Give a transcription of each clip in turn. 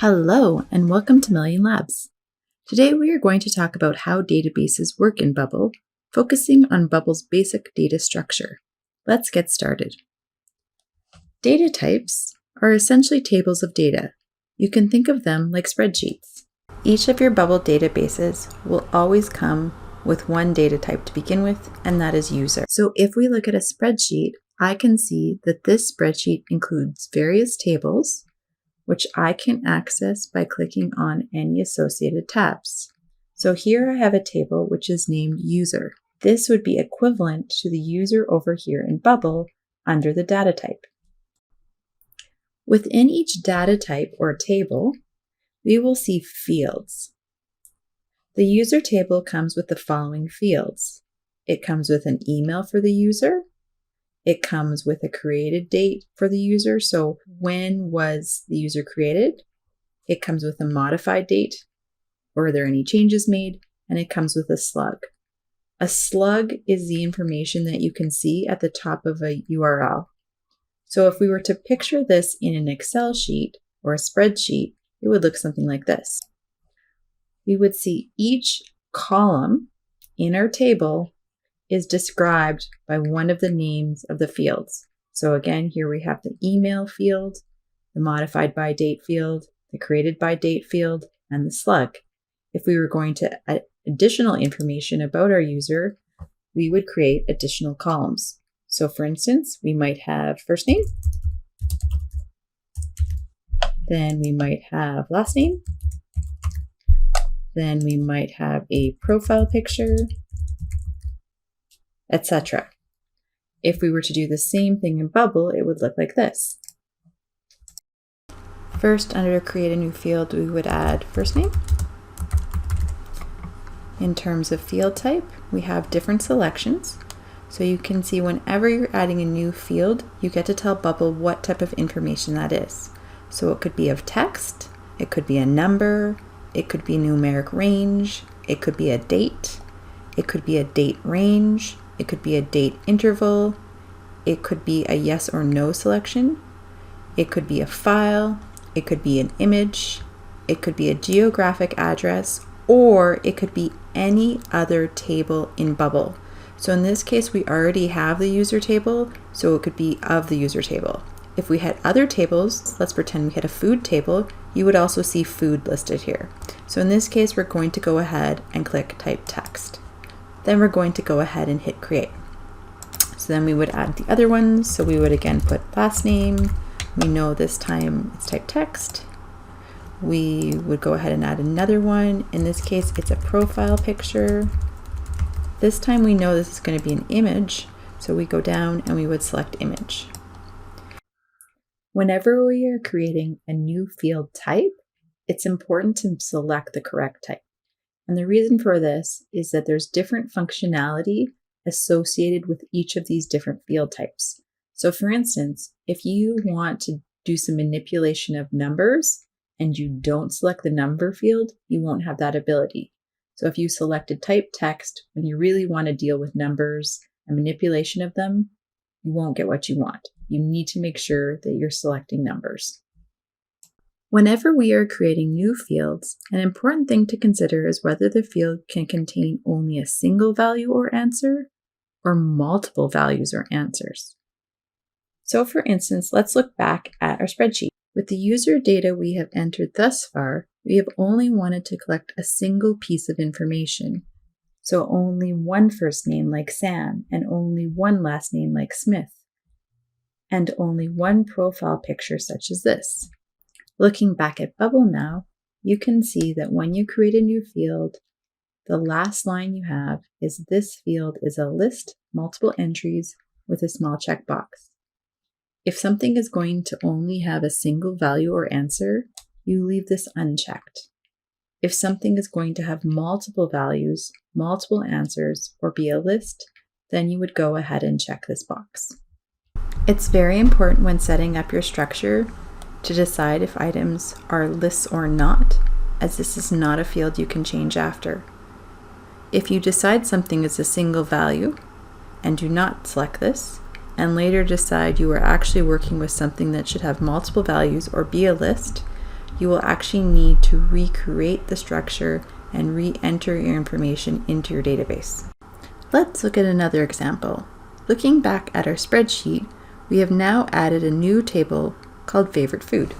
Hello and welcome to Million Labs. Today we are going to talk about how databases work in Bubble, focusing on Bubble's basic data structure. Let's get started. Data types are essentially tables of data. You can think of them like spreadsheets. Each of your Bubble databases will always come with one data type to begin with, and that is user. So if we look at a spreadsheet, I can see that this spreadsheet includes various tables, which I can access by clicking on any associated tabs. So here I have a table which is named user. This would be equivalent to the user over here in Bubble under the data type. Within each data type or table, we will see fields. The user table comes with the following fields. It comes with an email for the user. It comes with a created date for the user, so when was the user created? It comes with a modified date, or are there any changes made? And it comes with a slug. A slug is the information that you can see at the top of a URL. So if we were to picture this in an Excel sheet or a spreadsheet, it would look something like this. We would see each column in our table is described by one of the names of the fields. So again, here we have the email field, the modified by date field, the created by date field, and the slug. If we were going to add additional information about our user, we would create additional columns. So for instance, we might have first name, then we might have last name, then we might have a profile picture, etc. If we were to do the same thing in Bubble, it would look like this. First, under create a new field, we would add first name. In terms of field type, we have different selections. So you can see whenever you're adding a new field, you get to tell Bubble what type of information that is. So it could be of text, it could be a number, it could be numeric range, it could be a date, it could be a date range, it could be a date interval, it could be a yes or no selection, it could be a file, it could be an image, it could be a geographic address, or it could be any other table in Bubble. So in this case, we already have the user table, so it could be of the user table. If we had other tables, let's pretend we had a food table, you would also see food listed here. So in this case, we're going to go ahead and click type text. Then we're going to go ahead and hit create. So then we would add the other ones. So we would again put last name. We know this time it's type text. We would go ahead and add another one. In this case, it's a profile picture. This time we know this is going to be an image. So we go down and we would select image. Whenever we are creating a new field type, it's important to select the correct type. And the reason for this is that there's different functionality associated with each of these different field types. So for instance, if you want to do some manipulation of numbers and you don't select the number field, you won't have that ability. So if you selected type text, when you really want to deal with numbers and manipulation of them, you won't get what you want. You need to make sure that you're selecting numbers. Whenever we are creating new fields, an important thing to consider is whether the field can contain only a single value or answer or multiple values or answers. So for instance, let's look back at our spreadsheet. With the user data we have entered thus far, we have only wanted to collect a single piece of information. So only one first name like Sam and only one last name like Smith, and only one profile picture such as this. Looking back at Bubble now, you can see that when you create a new field, the last line you have is this field is a list, multiple entries with a small checkbox. If something is going to only have a single value or answer, you leave this unchecked. If something is going to have multiple values, multiple answers, or be a list, then you would go ahead and check this box. It's very important when setting up your structure to decide if items are lists or not, as this is not a field you can change after. If you decide something is a single value and do not select this, and later decide you are actually working with something that should have multiple values or be a list, you will actually need to recreate the structure and re-enter your information into your database. Let's look at another example. Looking back at our spreadsheet, we have now added a new table called favorite food.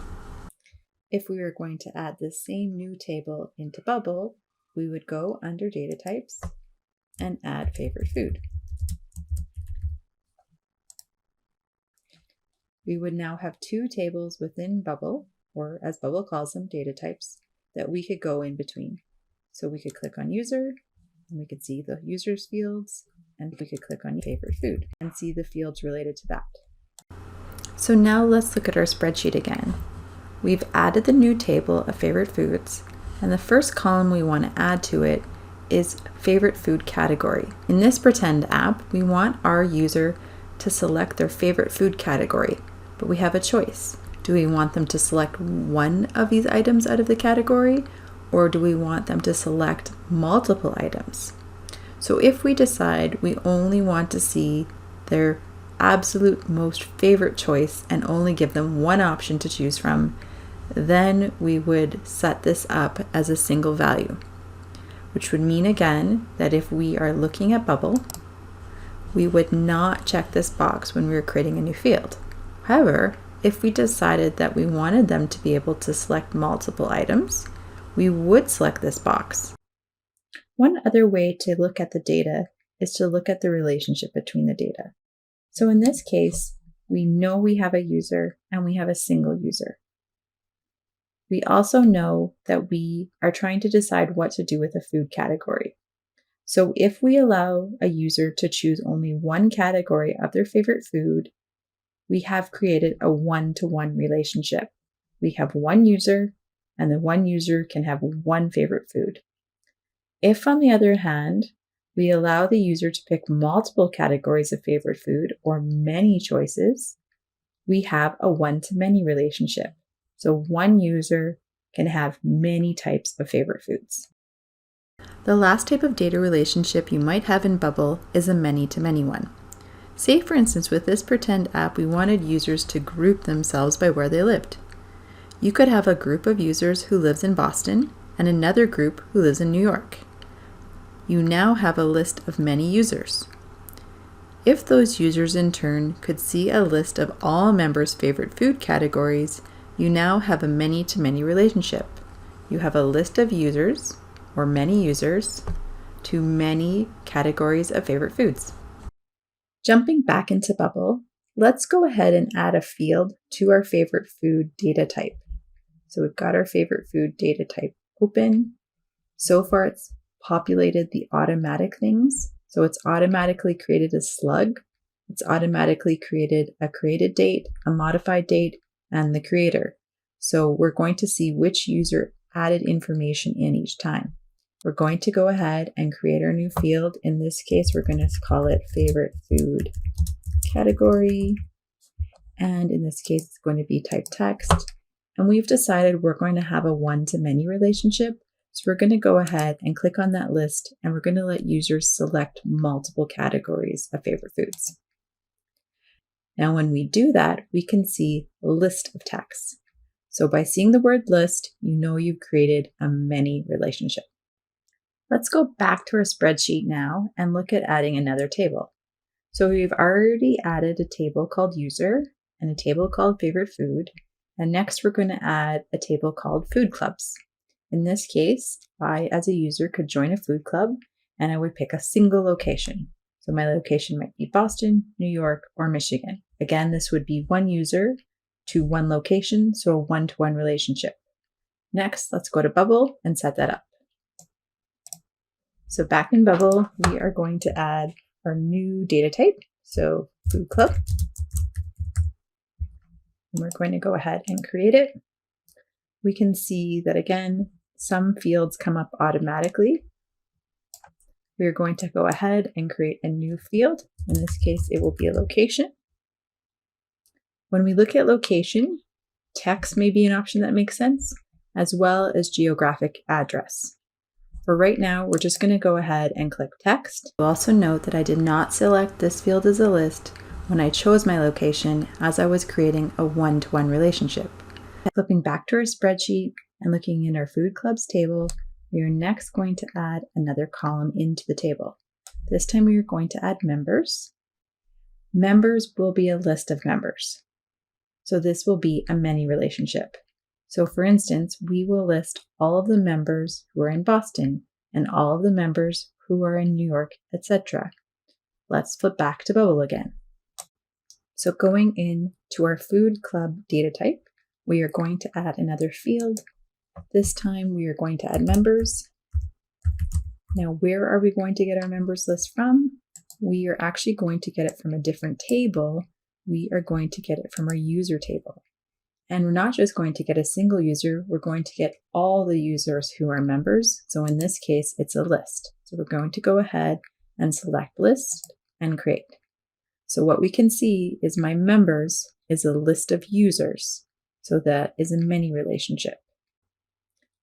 If we were going to add the same new table into Bubble, we would go under data types and add favorite food. We would now have two tables within Bubble, or as Bubble calls them, data types, that we could go in between. So we could click on user, and we could see the users fields, and we could click on favorite food and see the fields related to that. So now let's look at our spreadsheet again. We've added the new table of favorite foods, and the first column we want to add to it is favorite food category. In this pretend app, we want our user to select their favorite food category, but we have a choice. Do we want them to select one of these items out of the category, or do we want them to select multiple items? So if we decide we only want to see their absolute most favorite choice and only give them one option to choose from, then we would set this up as a single value, which would mean again that if we are looking at Bubble, we would not check this box when we were creating a new field. However, if we decided that we wanted them to be able to select multiple items, we would select this box. One other way to look at the data is to look at the relationship between the data. So in this case, we know we have a user and we have a single user. We also know that we are trying to decide what to do with a food category. So if we allow a user to choose only one category of their favorite food, we have created a one-to-one relationship. We have one user, and the one user can have one favorite food. If, on the other hand, we allow the user to pick multiple categories of favorite food or many choices, we have a one-to-many relationship. So one user can have many types of favorite foods. The last type of data relationship you might have in Bubble is a many-to-many one. Say, for instance, with this pretend app, we wanted users to group themselves by where they lived. You could have a group of users who lives in Boston and another group who lives in New York. You now have a list of many users. If those users in turn could see a list of all members' favorite food categories, you now have a many-to-many relationship. You have a list of users, or many users, to many categories of favorite foods. Jumping back into Bubble, let's go ahead and add a field to our favorite food data type. So we've got our favorite food data type open. So far it's populated the automatic things. So it's automatically created a slug. It's automatically created a created date, a modified date, and the creator. So we're going to see which user added information in each time. We're going to go ahead and create our new field. In this case, we're going to call it favorite food category. And in this case, it's going to be type text. And we've decided we're going to have a one-to-many relationship. So we're going to go ahead and click on that list, and we're going to let users select multiple categories of favorite foods. Now, when we do that, we can see a list of text. So by seeing the word list, you know you've created a many relationship. Let's go back to our spreadsheet now and look at adding another table. So we've already added a table called user and a table called favorite food. And next we're going to add a table called food clubs. In this case, I, as a user, could join a food club and I would pick a single location. So my location might be Boston, New York, or Michigan. Again, this would be one user to one location, so a one-to-one relationship. Next, let's go to Bubble and set that up. So back in Bubble, we are going to add our new data type, so food club. And we're going to go ahead and create it. We can see that again, some fields come up automatically. We're going to go ahead and create a new field. In this case, it will be a location. When we look at location, text may be an option that makes sense, as well as geographic address. For right now, we're just going to go ahead and click text. You'll also note that I did not select this field as a list when I chose my location, as I was creating a one-to-one relationship. Flipping back to our spreadsheet and looking in our food clubs table, we are next going to add another column into the table. This time we are going to add members. Members will be a list of members. So this will be a many relationship. So for instance, we will list all of the members who are in Boston and all of the members who are in New York, etc. Let's flip back to Bubble again. So going into our food club data type, we are going to add another field. This time we are going to add members. Now, where are we going to get our members list from? We are actually going to get it from a different table. We are going to get it from our user table. And we're not just going to get a single user, we're going to get all the users who are members. So in this case, it's a list. So we're going to go ahead and select list and create. So what we can see is my members is a list of users. So that is a many relationship.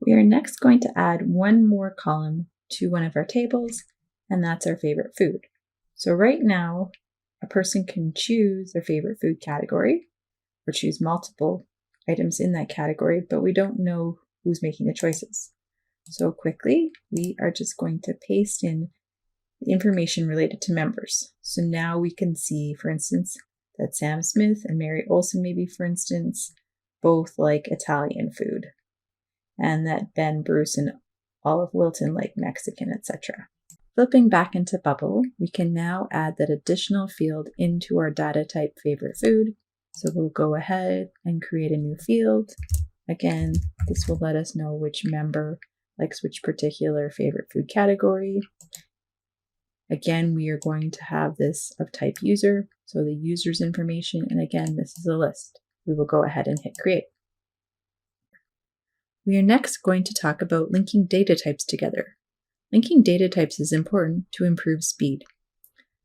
We are next going to add one more column to one of our tables, and that's our favorite food. So right now, a person can choose their favorite food category or choose multiple items in that category, but we don't know who's making the choices. So quickly, we are just going to paste in the information related to members. So now we can see, for instance, that Sam Smith and Mary Olson, maybe for instance, both like Italian food, and that Ben, Bruce, and Olive Wilton like Mexican, etc. Flipping back into Bubble, we can now add that additional field into our data type favorite food. So we'll go ahead and create a new field. Again, this will let us know which member likes which particular favorite food category. Again, we are going to have this of type user, so the user's information, and again, this is a list. We will go ahead and hit create. We are next going to talk about linking data types together. Linking data types is important to improve speed.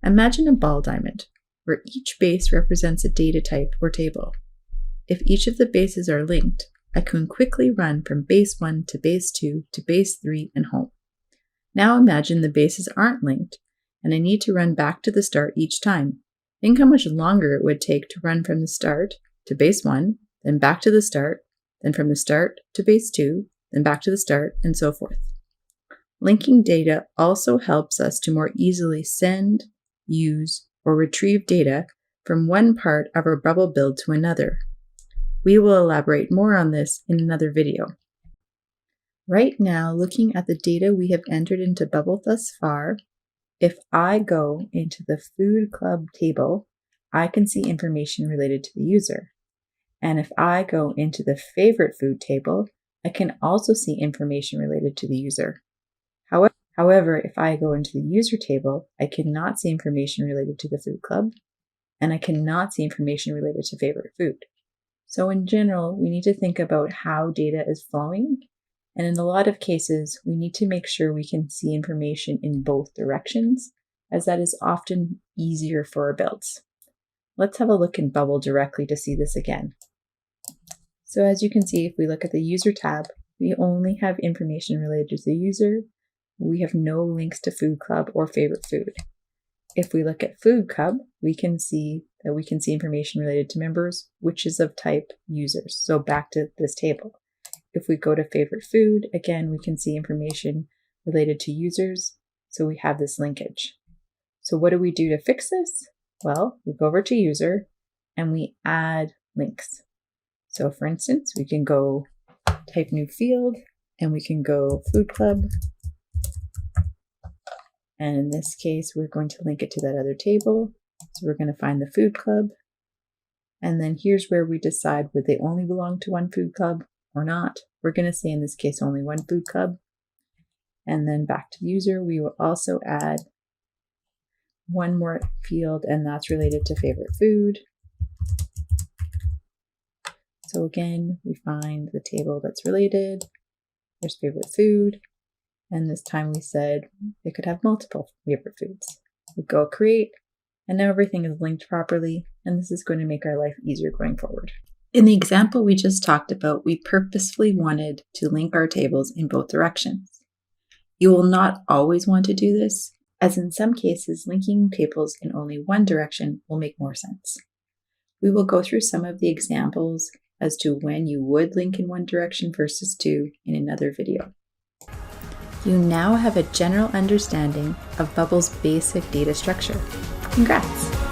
Imagine a ball diamond, where each base represents a data type or table. If each of the bases are linked, I can quickly run from base 1 to base 2 to base 3 and home. Now imagine the bases aren't linked, and I need to run back to the start each time. Think how much longer it would take to run from the start to base 1, then back to the start, then from the start to base 2, then back to the start, and so forth. Linking data also helps us to more easily send, use, or retrieve data from one part of our bubble build to another. We will elaborate more on this in another video. Right now, looking at the data we have entered into Bubble thus far, if I go into the Food Club table, I can see information related to the user. And if I go into the Favorite Food table, I can also see information related to the user. However, if I go into the User table, I cannot see information related to the Food Club, and I cannot see information related to Favorite Food. So in general, we need to think about how data is flowing, and in a lot of cases, we need to make sure we can see information in both directions, as that is often easier for our builds. Let's have a look in Bubble directly to see this again. So as you can see, if we look at the User tab, we only have information related to the user. We have no links to Food Club or Favorite Food. If we look at Food Club, we can see information related to members, which is of type users. So back to this table. If we go to Favorite Food, again, we can see information related to users. So we have this linkage. So what do we do to fix this? Well, we go over to User and we add links. So for instance, we can go type new field and we can go Food Club. And in this case, we're going to link it to that other table. So we're going to find the Food Club. And then here's where we decide would they only belong to one food club or not. We're going to say in this case only one food club. And then back to user, we will also add one more field, and that's related to favorite food. So again, we find the table that's related. There's favorite food. And this time we said they could have multiple favorite foods. We go create, and now everything is linked properly, and this is going to make our life easier going forward. In the example we just talked about, we purposefully wanted to link our tables in both directions. You will not always want to do this, as in some cases, linking tables in only one direction will make more sense. We will go through some of the examples as to when you would link in one direction versus two in another video. You now have a general understanding of Bubble's basic data structure. Congrats!